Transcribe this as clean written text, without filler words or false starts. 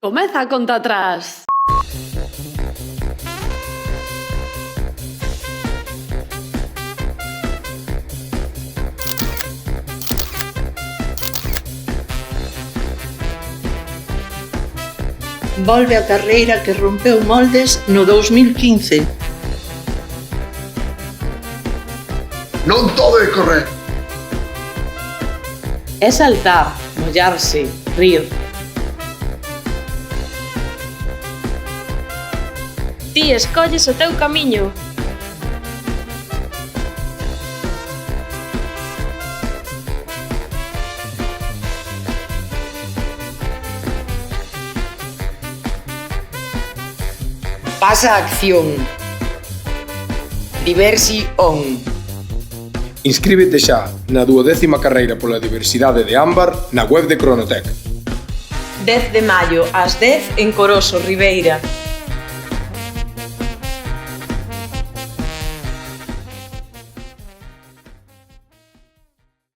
Comeza a conta atrás. Volve a carreira que rompeu moldes no 2015. Non todo é correr. É saltar, mollarse, rir. Ti escolles o teu camiño. Pasa a acción. Diversi on. Inscríbete xa na 12ª carreira pola diversidade de Ámbar na web de Cronotec. 10 de maio ás 10 en Coroso, Ribeira.